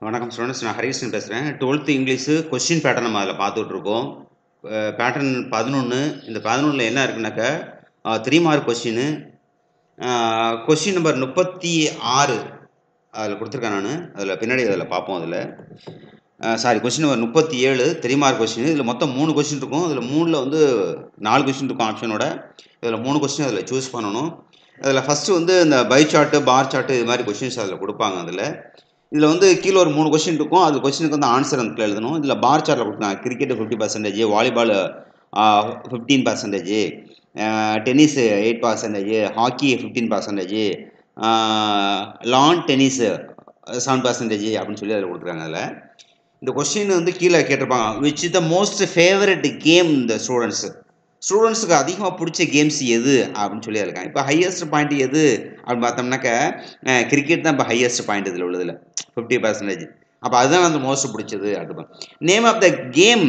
வணக்கம் ஸ்டூடெண்ட்ஸ், நான் ஹரிகிருஷ்ணன் பேசுகிறேன். 12th இங்கிலீஷு கொஸ்டின் பேட்டர்ன் நம்ம அதில் பார்த்துட்ருக்கோம். பேட்டர்ன் 11. இந்த 11ல் என்ன இருக்குனாக்கா 3 மார்க் கொஸ்டின்னு. கொஸ்டின் நம்பர் 36 அதில் கொடுத்துருக்கேன் நான். அதில் பின்னாடி அதில் பார்ப்போம். Question number 37 3 mark question. இதில் மொத்தம் 3 கொஸ்டின் இருக்கும். அதில் 3ல் வந்து 4 கொஸ்டின் இருக்கும் ஆப்ஷனோட. இதில் 3 கொஸ்டின் அதில் சூஸ் பண்ணணும். அதில் ஃபஸ்ட்டு வந்து இந்த பை சார்ட்டு, பார் சார்ட்டு இது மாதிரி கொஸ்டின்ஸ் அதில் கொடுப்பாங்க. இதில் வந்து கீழே ஒரு 3 கொஸ்டின் இருக்கும். அது கொஸ்டினுக்கு வந்து ஆன்சர் அந்த எழுதணும். இதில் பார் சார்ட்டில் கொடுத்துருக்காங்க. Cricket 50%, volleyball 15%, tennis 8%, hockey 15%, lawn tennis 7% அப்படின்னு சொல்லி அதில் கொடுத்துருக்காங்க. அதில் இந்த கொஸ்டின் வந்து கீழே கேட்டிருப்பாங்க, which is the most favourite game இந்த ஸ்டூடெண்ட்ஸுக்கு அதிகமாக பிடிச்ச கேம்ஸ் எது அப்படின்னு சொல்லி இருக்காங்க. இப்போ ஹையஸ்ட் பாயிண்ட் எது அப்படின்னு பார்த்தோம்னாக்கா கிரிக்கெட் தான் இப்போ ஹையஸ்ட் பாயிண்ட் இதில் உள்ளதில் 50%. அப்போ அதுதான் வந்து மோஸ்ட் பிடிச்சது. அடுத்து name of the game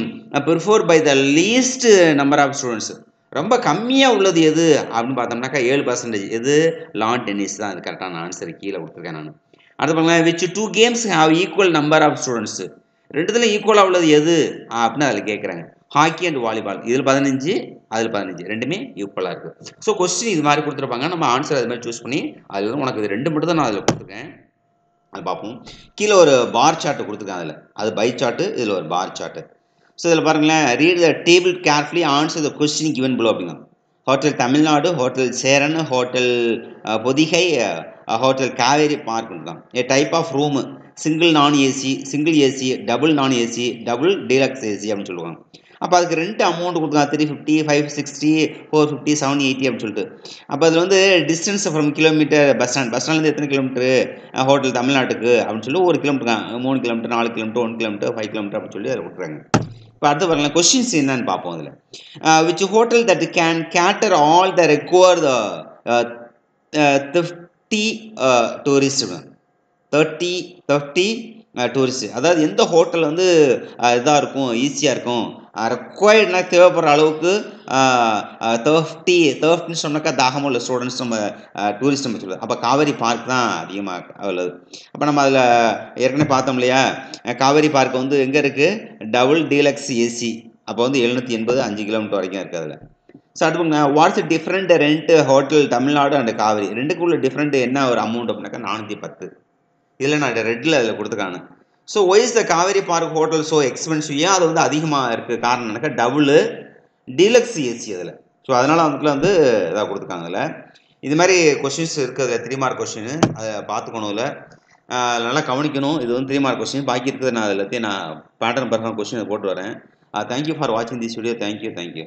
prefer by the least number of students, ரொம்ப கம்மியாக உள்ளது எது அப்படின்னு பார்த்தோம்னாக்கா 7%. எது? லான் டென்னிஸ் தான். அது கரெக்டான ஆன்சர் கீழே கொடுத்துருக்கேன் நான். அடுத்து பாருங்க, which 2 games have equal number of students, ரெண்டுத்துல ஈக்குவலாக உள்ளது எது அப்படின்னு அதில் கேட்குறாங்க. ஹாக்கி அண்ட் வாலிபால், இதில் 15, அதில் 15, ரெண்டுமே ஈக்குவலாக இருக்குது. ஸோ கொஸ்டின் இது மாதிரி கொடுத்துருப்பாங்க. நம்ம ஆன்சர் அது மாதிரி சூஸ் பண்ணி அதில் வந்து உனக்கு இது 2 மட்டும் தான் நான் அதில் கொடுத்துருக்கேன். அது பார்ப்போம். கீழே ஒரு பார் சார்ட்டு கொடுத்துருக்கேன். அதில் அது பை சார்ட்டு, இதில் ஒரு பார் சார்ட்டு. ஸோ இதில் பாருங்களேன், read the table carefully, answer the question given below அப்படிங்க. Hotel Tamil Nadu, hotel Cheran, hotel Pothigai, hotel Kaveri park தான். A type of room, single non AC, single AC, double non AC, double deluxe AC அப்படின்னு சொல்லுவாங்க. அப்போ அதுக்கு rent amount கொடுத்துருக்காங்க. 350, 560, 450, 780 அப்படின்னு சொல்லிட்டு. அப்போ அதில் வந்து டிஸ்டன்ஸ் ஃப்ரம் கிலோமீட்டர் பஸ் ஸ்டாண்ட்லேருந்து எத்தனை கிலோமீட்டரு ஹோட்டல் தமிழ்நாட்டுக்கு அப்படின்னு சொல்லி 1 kilometre, 3 kilometre, 4 kilometre, 1 kilometre, 5 kilometre அப்படின்னு சொல்லி அதை விட்டுறாங்க. இப்போ அடுத்து பாருங்களேன், கொஸ்டின்ஸ் என்னன்னு பார்ப்போம். அதில் which hotel that can cater all the require the 30 tourist, 30 tourist. அதாவது எந்த ஹோட்டல் வந்து இதாக இருக்கும், ஈஸியாக இருக்கும், ரெக்வயர்ட்னா தேவைப்படுற அளவுக்கு 30ன்னு சொன்னாக்கா தாகமும் உள்ள ஸ்டூடெண்ட்ஸ் நம்ம டூரிஸ்ட் நம்ம சொல்லுவோம். அப்போ காவேரி பார்க் தான் அதிகமாக உள்ளது. அப்போ நம்ம அதில் ஏற்கனவே பார்த்தோம் இல்லையா, காவேரி பார்க் வந்து எங்கே இருக்குது, டபுள் டீலக்ஸ் ஏசி. அப்போ வந்து 780, 5 கிலோமீட்டர் வரைக்கும் இருக்குது அதில். ஸோ அடுத்து what's different rent hotel Tamil Nadu and Kaveri, ரெண்டுக்குள்ள டிஃப்ரெண்ட் என்ன ஒரு அமௌண்ட் அப்படின்னாக்கா 410. இதில் நான் ரெட்டில் அதில் கொடுத்துருக்காங்க. So why's the Kaveri park hotel so expensive, ஏன் அது வந்து அதிகமாக இருக்குது காரணம் என்னக்கா டபுள் டீலக்ஸ் ஏசி அதில். ஸோ அதனால் வந்து இதாக கொடுத்துருக்காங்க. அதில் இது மாதிரி கொஸ்டின்ஸ் இருக்குது. அதில் 3 மார்க் கொஸ்டின், அதை பார்த்துக்கணும். அதில் நல்லா கவனிக்கணும். இது வந்து 3 மார்க் கொஸ்டின். பாக்கி இருக்கிறது நான் எல்லாத்தையும் நான் பேட்டர்ன் பர்ஃபார்ம் கொஸ்டின் போட்டு வரேன். தேங்க்யூ ஃபார் வாட்சிங் திஸ் வீடியோ. தேங்க்யூ.